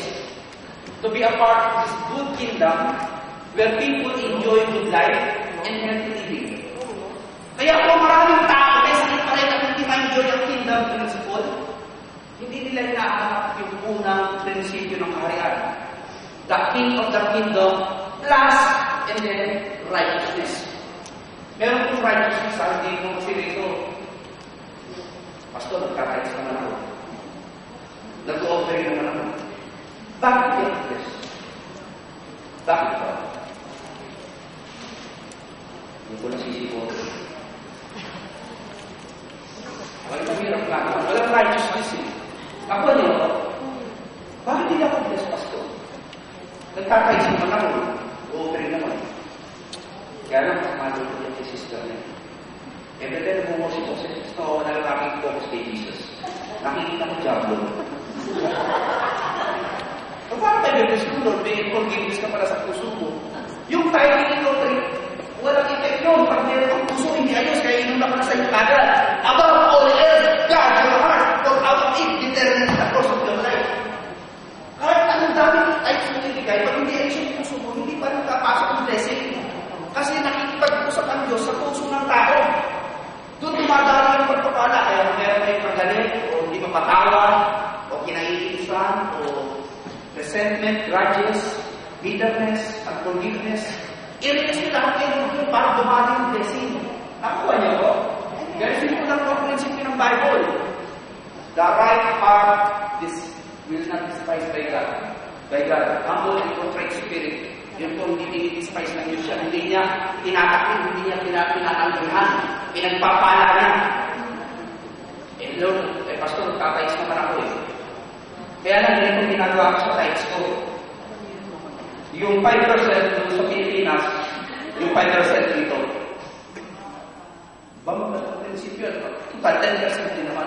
to be a part of this good kingdom where people enjoy good life and healthy living. Kaya po maraming tao, may sakit pa rin at hindi ma-enjoy ang kingdom principle, hindi nila hinahanap yung unang prinsipyo ng kaharian. The king of the kingdom plus and then righteousness. Meron pong righteousness sa hindi mo kasi rito. Pastor, nagkakayos naman ako. Nag-o-offering naman ako. Bakit yan, Chris? Bakit ba? Hindi ko nasisipo. Walang hirap lang. Walang righteousness eh. Ako niyo, bakit hindi ako bless, Pastor? Nagkakayos naman ako. O-offering naman. Kaya lang, kamalo ko yan kay sister niya. Every time nag-worship ko sa sister, nalalaking focus kay Jesus. Nakikita ko diablo. So, parang may bibis ko, Lord, may forgiveness ka pala sa puso mo. Yung tithing ito, walang effect yun. Pag meron ang puso, hindi ayos, kaya inom na pala sa iyo agad. Above all else, guard your heart, for out of it determines the course of your life. Kahit anong daming tithes mo ibigay, pag hindi ayos yung puso mo, hindi pa nakapasok ang blessing. Kasi nakikipag-usap ang Diyos sa puso ng tao. Doon dumadaan yung pagpapala, kaya meron kayong pagalit, o hindi mapatawa, o kinaiinisan, o resentment, grudges, bitterness, unforgiveness. I-release nyo lahat kayo para dumali yung blessing. Nakuha niyo po? Ganun simple lang po ang prinsipyo ng Bible. The right heart will not despise by God. By God. Humble and contrite spirit. Yun po hindi dinidespise ng Diyos siya. Hindi niya tinatakil, hindi niya tinatanggihan. Pinagpapala niya. Lord, Pastor, nagkakais naman ako eh. Kaya lang, ganitong ginagawa ko sa tithes ko. Yung 5% doon sa Pilipinas, yung 5% dito. Ba ang prinsipyo? Total 10% din naman.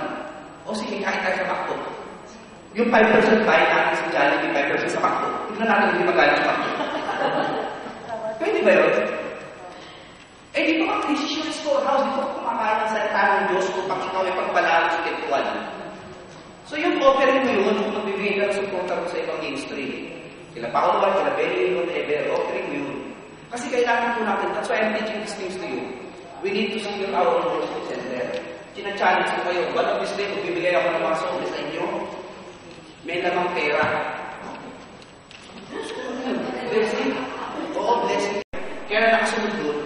O sige, kahit tayo sa Macdo. Yung 5% bayan natin sa Jollibee, 5% sa Macdo. Tignan natin hindi magaling sa Macdo. Pwede ba yun? Eh, di ba ang decision storehouse, di ba kumakain ang salita ng Diyos kung pang ikaw ay pagbalaan sa spiritual? So yung offering mo yun, kung magbibigay ka ng supporter mo sa ibang ministry. Kila Paolo, kila Benny, whatever, offering mo yun. Kasi kailangan po natin, that's why I'm teaching these things to you. We need to secure our own worship center. China-challenge ko kayo, one of this day, magbibigay ako ng mga songs sa inyo, may lamang pera. Blessing? Oo, blessing. Kaya nakasunod doon,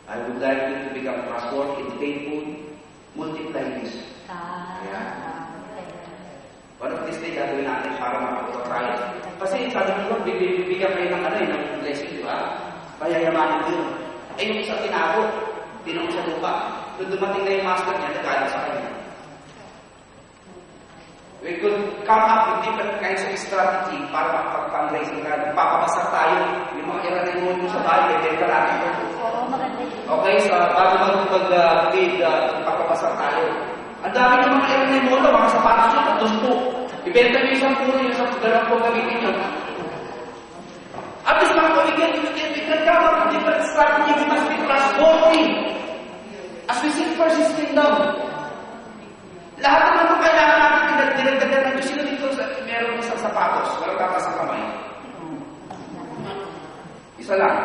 I would like you to become trustworthy and faithful, multiply this. One of this day, gagawin natin para makapag-try. Kasi sabi ko, bibigyan kayo ng ng blessing, di ba? Payayamanin ko yun. Eh yung isa tinakot, tinakot sa lupa. Nung dumating na yung master niya, nagalit sa kanya. We could come up with different kinds of strategy para makapag-fundraising ka. Papapasar tayo. Yung mga iranimon mo sa bahay, bebenta natin ito. Oo, maganda yun. Okay, bago mag-bid, papapasar tayo. Ang dami ng mga iranimon, mga sapatos nyo, gusto. Ibenta nyo isang puro, yung isang dalawang po gamitin nyo. At least mga kawigyan, we can come up with different strategy. We must be trustworthy. As we seek first His kingdom. Lahat naman kung kailangan natin dinagdagan ng Diyos. Sino dito meron isang sapatos? Walang tatas sa kamay. Isa lang.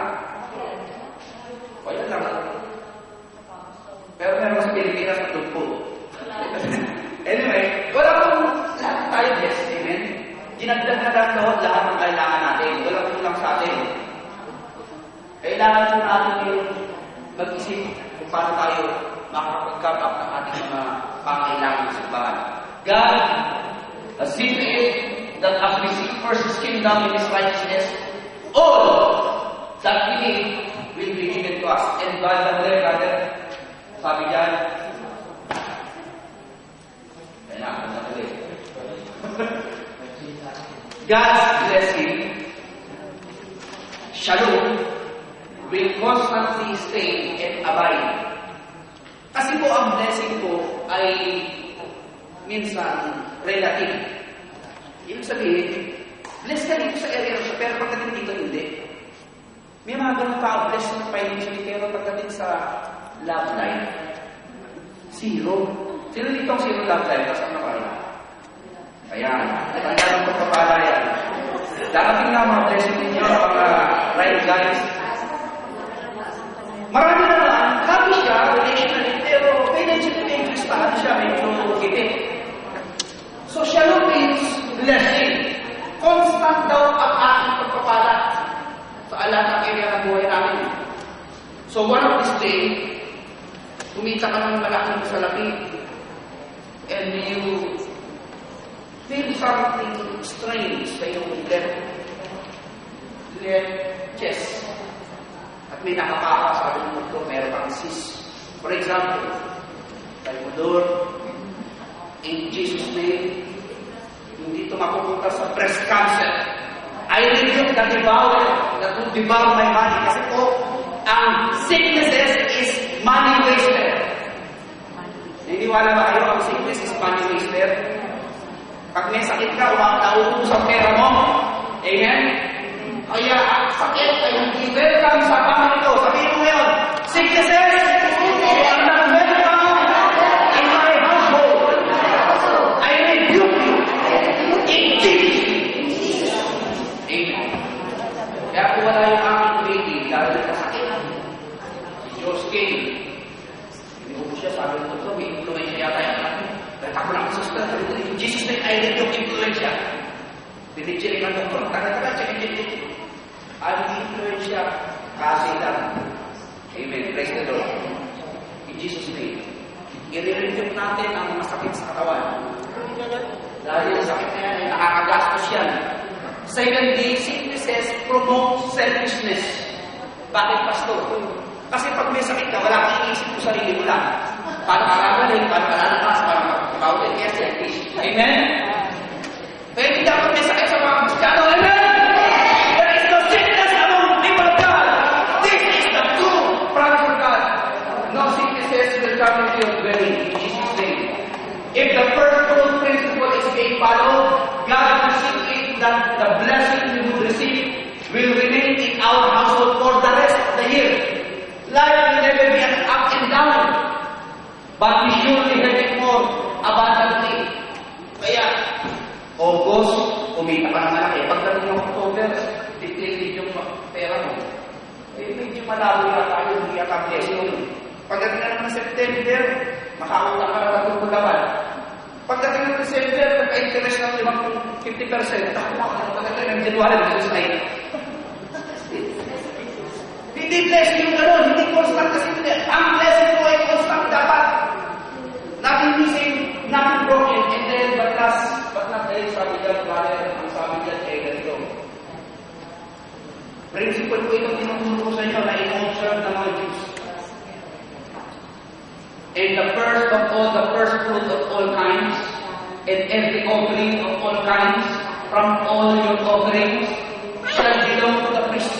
O yan lang. Pero meron sa Pilipinas na tugpo. Anyway, wala pong lahat tayo, yes, amen? Dinagdag na lang lahat ng kailangan natin. Wala po lang sa atin. Kailangan po natin yung mag-isip kung paano tayo makakapag-come up ng ating mga pangailangan sa bahay. God has seen to it that as we seek first His kingdom and His righteousness, all that we need will be given to us. And by the way, brother, sabi dyan, God's blessing, shalom, will constantly stay and abide. Kasi po ang blessing po ay minsan relative. Ibig sabihin, bless ka dito sa area siya, pero pagdating dito hindi. May mga ganun tao, bless na financially, pero pagdating sa love life, zero. Sino dito ang zero love life? Kasi ano kayo? Ayan, tanda ng pagpapala yan. Darating na mga blessing ninyo, mga right guys. Marami naman, happy siya, relationally, pero financially may kristahan siya, may pinutugipin. So, shalom means blessing. Constant daw ang ating pagpapala sa lahat ng area ng buhay namin. So, one of this day, kumita ka ng malaking salapi, and you feel something strange sa iyong left chest. At may nakapaka, sabi ng doktor, meron kang cyst. For example, Lord, in Jesus' name, hindi ito mapupunta sa breast cancer. I rebuke the devourer that will devour my money. Kasi po, ang sicknesses is money waster. Niniwala ba kayo ang sickness is money waster? Pag may sakit ka, nauubos ang pera mo. Amen? Kaya ang sakit ay hindi welcome sa pamilya ko. Sabihin mo ngayon, sicknesses are not welcome in my household. I rebuke you in Jesus. Amen. Kaya kung wala yung aking baby, lalo na sakit. Si Diyos King, hindi ko po siya sabi ng doktor, may influensya yata yung akin. Kaya ako lang sa sister, in Jesus name, I rebuke influensya. Binigyan ng doktor, tagal-tagal, check. Ang influensya, kasi lang. Amen. Praise the Lord. In Jesus' name. I-review natin ang mga sakit sa katawan. Dahil ang sakit na yan ay nakakagastos yan. Secondly, sicknesses promote selfishness. Bakit, Pastor? Kasi pag may sakit ka, wala kang iisip mo sarili mo lang. Paano ka gagaling, paano ka lalakas, paano ka makaulit. Yes, selfish. Amen? Kaya hindi dapat may sakit sa mga Kristiano. Amen? Come into your dwelling in Jesus' name. If the first rule principle is being followed, God will see to it that the blessing we will receive will remain in our household for the rest of the year. Life will never be an up and down, but we surely have it more abundantly. Kaya, August, kumita ka ng malaki. Pagdating ng October, titigil yung pera mo. Eh, medyo malabo yata yun, hindi yata blessing. Pagdating naman ng September, makautang ka na ng pagkawan. Pagdating ng December, nagka-interest ng 50%. Pagdating ng January, gusto na yun. Hindi blessing yung gano'n, hindi constant kasi hindi. Ang blessing mo ay constant dapat. Nothing missing, nothing broken. And then, but not the least, sabi dyan, brother, ang sabi dyan, ganito. Principle principle po itong tinuturo ko sa inyo na ino-observe ng mga Jews. And the first of all, the first fruit of all kinds, and every offering of all kinds, from all your offerings, shall belong to the priest.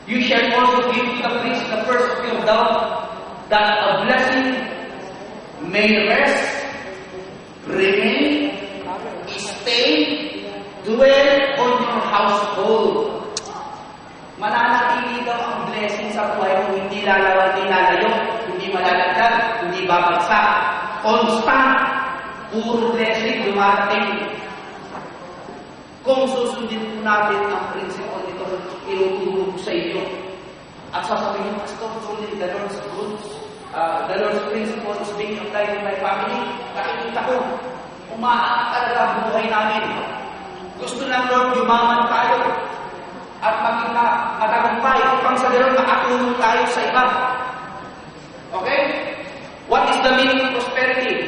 You shall also give to the priest the first of your dough, that a blessing may rest, remain, stay, dwell on your household. Mananatili daw ang blessing sa buhay mo, hindi lalawan, hindi lalayo, hindi malalagdag, hindi babagsak. Constant, puro blessing dumarating. Kung susundin po natin ang principle nito, tinuturo sa inyo. At sasabihin nyo, Pastor, truly, the Lord's goods, the Lord's principle is being applied in my family. Nakikita ko, umaangat talaga ang buhay namin. Gusto ng Lord, yumaman tayo at maging matagumpay upang sa Lord makatulong tayo sa iba. Okay? What is the meaning of prosperity?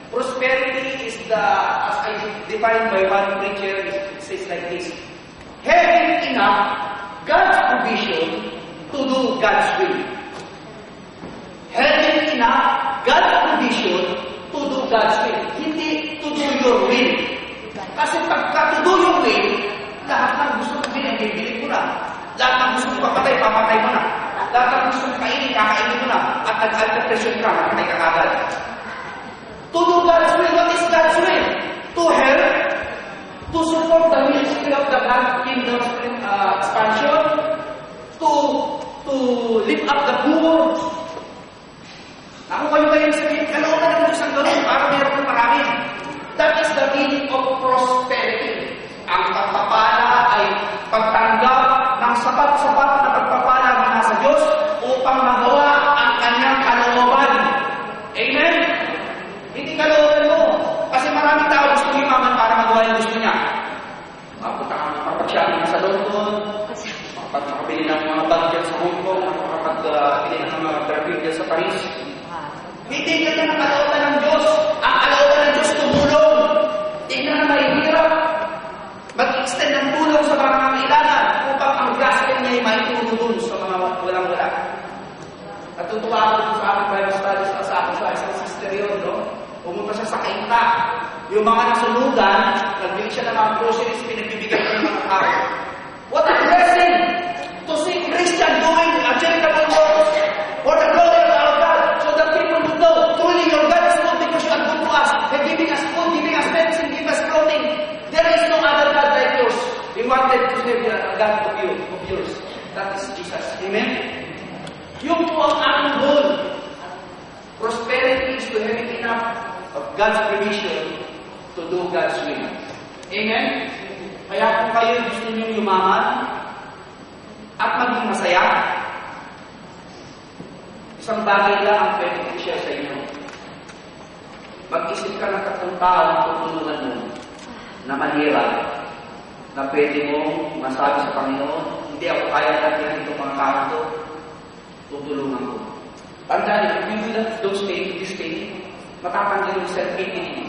Prosperity is the, as I defined by one preacher, it says like this: having enough God's provision to do God's will. Having enough God's provision to do God's will. Hindi to do your will. Kasi pagka to do your will, lahat ng gusto mo bilhin, bibili mo na. Lahat ng gusto mo papatay, papatay mo na. Lahat ng gusto mo kainin, kakainin mo na. At nag-depression ka, matay ka kagad. To do God's will, what is God's will? To help, to support the ministry of the God Kingdom expansion, to lift up the poor. Ako kayo sabihin, kalooban na Diyos ang gano'n para meron ng marami. That is the meaning of prosperity. Ang pagpapala ay pagtanggap ng sapat-sapat na pagpapala mula sa Diyos upang magawa ang kanyang kalooban. Amen? Hindi kalooban mo. Kasi maraming tao gusto umaman para magawa yung gusto niya. Makapag-shopping na sa London, makapag-makabili ng mga bag dyan sa Hong Kong, makapag-bili ng mga barbecue dyan sa Paris. Hindi ganyan ang kalooban ng Diyos. Ang kalooban ng Diyos tumulong. Tingnan na mahihirap. Mag-extend ng tulong sa mga kailangan upang ang gospel niya ay maitulong sa mga walang-wala. At tutuwa ako sa aking Bible studies na sa akin sa isang sister yun, no? Pumunta siya sa Kainta. Yung mga nasunugan, nagbili siya ng mga groceries, pinagbibigay ng mga tao. What a blessing to see Christian doing a charitable work for the glory of our God, so that people would know truly your God is good because you are good to us, and giving us food, giving us medicine, giving us clothing. There is no other God like yours. We wanted to serve a God of yours. That is Jesus. Amen? Yung po ang aking goal. Prosperity is to have enough of God's provision to do God's will. Amen? Kaya kung kayo gusto niyo yumaman at maging masaya, isang bagay lang ang pwede ko share sa inyo. Mag-isip ka ng tatlong tao na tutulungan mo na mahirap, na pwede mong masabi sa Panginoon, hindi ako kaya natin itong mga tao ito, tutulungan ko. Tandaan, if you do that, those things, this thing, matatanggal yung self-pity,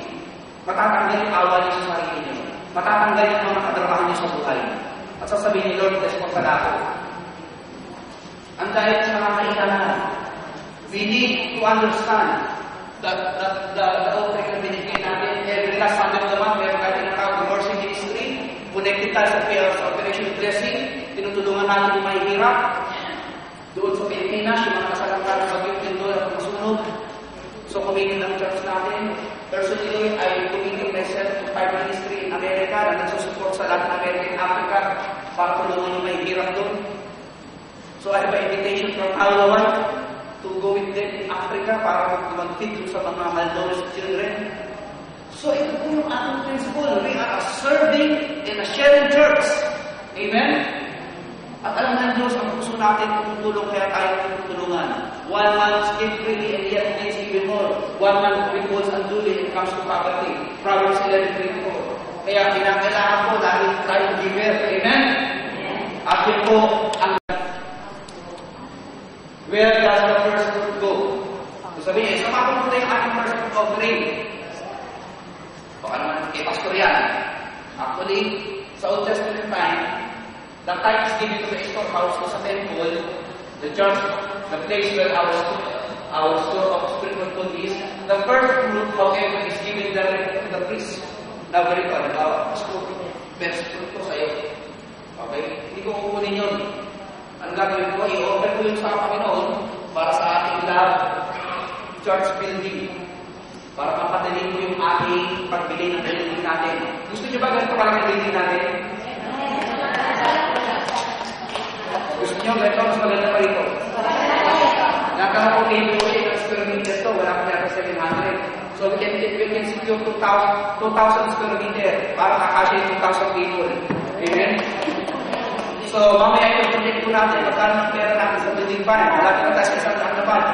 matatanggal yung awa niyo sa sarili niyo, matatanggal yung mga kadrabahan niyo sa buhay. At sasabihin ni Lord, that's what pala ako. Ang dahil sa mga kailangan, we need to understand that the offering na binigay natin, every last Sunday of the month, meron tayo tinatawag ng Mercy Ministry, connected tayo sa Chaos Operation Blessing, tinutulungan natin yung mahihirap. Doon sa Pilipinas, yung mga kasalangan sa $15 at masunog. So, committed ng church natin. Personally, I committed myself to Fire Ministry in America na nagsusupport sa Latin America and Africa para tulungan yung mahihirap doon. So, I have an invitation from Alawan to go with them in Africa para mag-feed sa mga malnourished children. So, ito po yung ating principle. We are a serving and a sharing church. Amen? At alam ng Diyos, ang puso natin tutulong kaya tayo tutulungan. One man gives freely and yet needs even more. One man withholds unduly and comes to poverty. Proverbs 11:24. Kaya pinakailangan po dahil tayo giver. Amen? At yun po ang where does the first fruit go? So sabihin, sa mga pumunta yung aking first fruit offering. Baka naman kay Pastor yan. Actually, sa Old Testament time, the tithe is given to the storehouse to sa temple, the church, the place where our store of spiritual food is. The first fruit, however, is given directly to the priest. Na ganito, best fruit ko sa'yo. Okay? Hindi ko kukunin yun. Ang gagawin ko, i-offer ko yun sa Panginoon para sa ating church building. Para mapadali ko yung ating pagbili ng building natin. Gusto niyo ba ganito parang building natin? Gusto niyo ganito mas maganda pa rito? Nakaka-okay po siya ng square meter to. Wala pa yata 700. So we can secure 2,000 square meter para kakasya yung 2,000 people. Amen? So mamaya ito, project po natin. Magkano ng pera natin sa building fund? Wala ka na tayo sa isang taon na fund.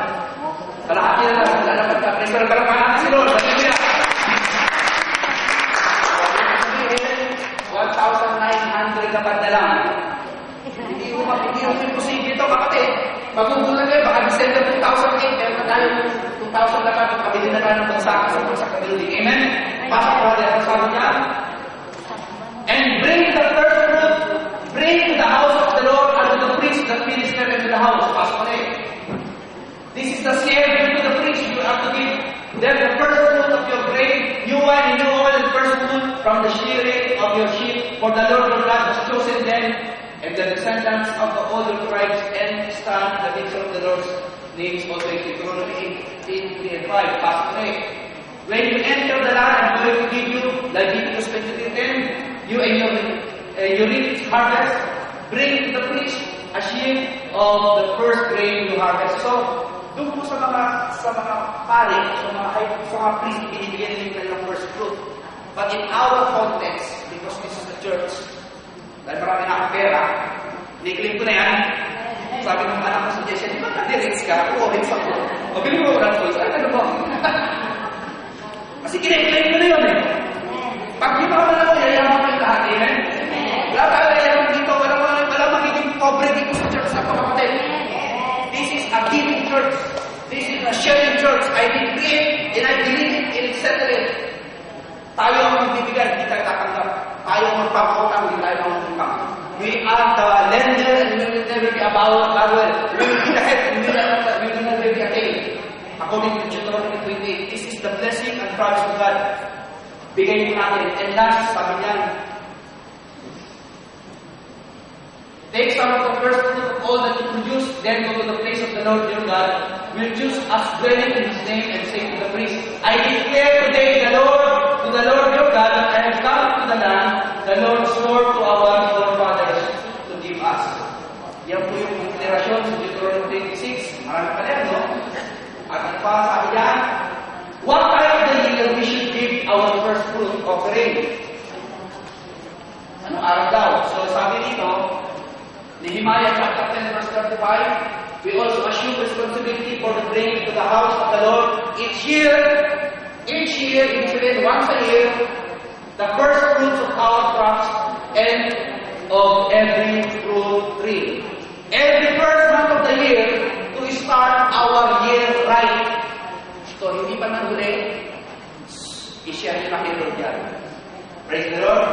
Kalahati na lang, lalapad ka. Praise God, palakpakan natin si Lord. Hallelujah. 1,900 dapat na lang. Hindi mo imposible ito, kapatid. Magugulan kayo, baka December 2008, pero na tayo 2,000 dapat, makabili na tayo ng bansa sa building. Amen? Pasok brother, ang sabi niya. And bring the first fruit, bring to the house of the Lord, and to the priest that minister into the house. Pasok na eh. This is the share given to the priest. You have to give them the first fruit of your grain, new wine, and new oil, and first fruit from the shearing of your sheep. For the Lord your God has chosen them, and the descendants of the older tribes, and stand the picture of the Lord's names also in Deuteronomy 18, 3 and 5. Pasuk na eh. When you enter the land, I'm going to give you, Leviticus 23:10, you and your reap harvest, bring to the priest a sheaf of the first grain you harvest. So, doon po sa mga pare, sa mga priest, binibigyan nila yung kanilang first fruit. But in our context, because this is the church, dahil marami na akong pera, niklaim ko na yan. Sabi ng anak ko sa Jesse, di ba nag-direct ka? Oo, rin sa ko. O, bilhin mo ko lang, ay, ano ba? Kasi kiniklaim ko na yun eh. Pag di ba wala ko, yayaman ko yung lahat, amen? Wala tayo yayaman dito, wala magiging pobre dito sa church na kapatid. This is a giving church. This is a sharing church. I decree it and I believe it and settle it. Tayo ang magbibigay, hindi tayo tatanggap. Tayo ang magpapautang, hindi tayo ang magpapautang. We are the lender and we will never be about borrower. We will be the head and we will never be a tail. According to Deuteronomy 28, this is the blessing and promise of God. Bigay mo natin. And last, sabi niya, take some of the first fruit of all that you produce, then go to the place of the Lord your God, will choose us dwelling in His name, and say to the priest, I declare today to the Lord your God, that I have come to the land the Lord swore to our forefathers to give us. Yan po yung deklarasyon sa Deuteronomy 26. Marami pa rin, no? At pa sabi niya, what time of the year we should give our first fruit offering? Anong araw daw? So sabi nito, Nehemiah chapter 10 verse 35, we also assume responsibility for the bringing to the house of the Lord each year, usually once a year, the first fruits of our crops and of every fruit tree. Every first month of the year to start our year right. So, hindi pa nang huli, i-share nyo na kayo dyan. Praise the Lord.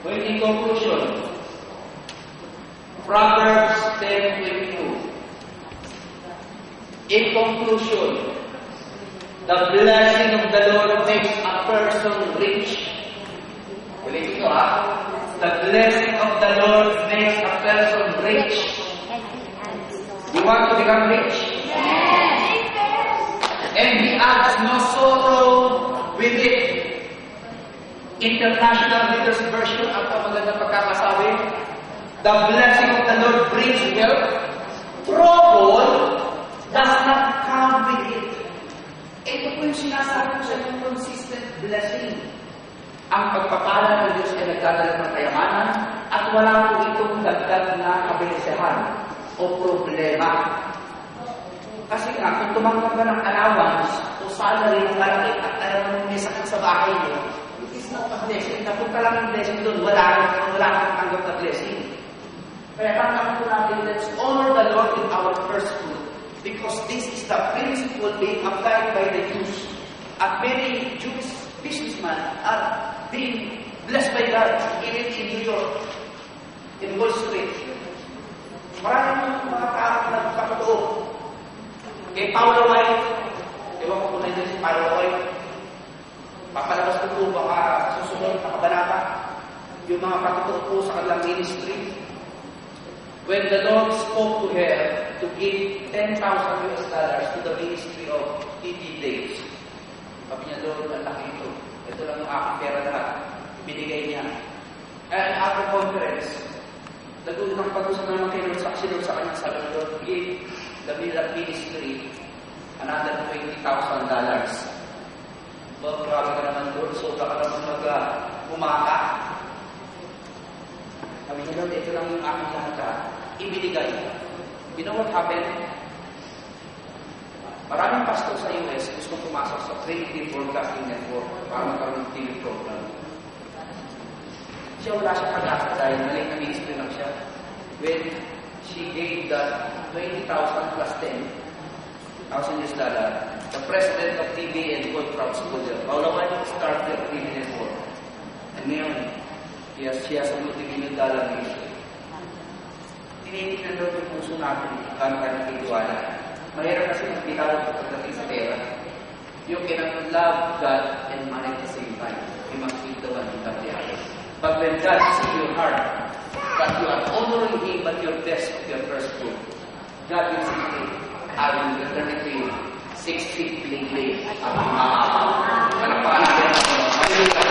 Well, in conclusion, Proverbs 10:22. In conclusion, the blessing of the Lord makes a person rich. Ulit ito The blessing of the Lord makes a person rich. You want to become rich? Yes. And He adds no sorrow with it. International Reader's Version, ang magandang pagkakasabi, the blessing of the Lord brings wealth. Trouble does not come with it. Ito po yung sinasabi ko sa yung consistent blessing. Ang pagpapala ng Diyos ay nagdadala ng kayamanan at wala po itong dagdag na kabilisahan o problema. Kasi nga, kung tumanggap ka ng allowance o salary ng malaki at alam mo may sakit sa bahay mo, it is not a blessing. Napunta lang ang blessing doon, wala kang tanggap na blessing. Kaya tanggap po natin, let's honor the Lord in our first fruit. Because this is the principle being applied by the Jews. At many Jewish businessmen are being blessed by God, even in New York. in Wall Street. Maraming mga tao na nagpapatotoo. Kay Paolo White, ewan ko kung nandiyan si Paolo White, papalabas ko po baka susunod na kabanata, yung mga patotoo po sa kanilang ministry. When the Lord spoke to her to give $10,000 to the ministry of T.D. Davis, sabi niya, Lord, ang laki ito. Ito lang ang aking pera lahat. Binigay niya. And after conference, nag-uunang pag-usap naman kay Lord sa kanyang sabi, Lord, give the ministry another $20,000. Well, grabe ka naman, Lord. Sobra ka naman mag-umaka. Sabi niya, Lord, ito lang yung aking lahat. Ibinigay. You know what happened? Maraming pastor sa US gustong pumasok sa Trinity Broadcasting Network para magkaroon ng TV program. Siya wala siya pag-asa dahil mali na ministry lang siya. When she gave that 20,000 plus $10,000, the president of TV and Gold Crowd School, Paolo White, started a TV network. And ngayon, she has a multi-million-dollar ministry. Tinitignan daw yung puso natin, kano ka nagtitiwala. Mahirap kasi magpitawag pagdating sa pera. You cannot love God and money at the same time. You must be the one who love the other. But when God sees your heart, that you are honoring Him but your best of your first fruit, God will say, I will return it to you 6 feet clean. Palakpakan natin.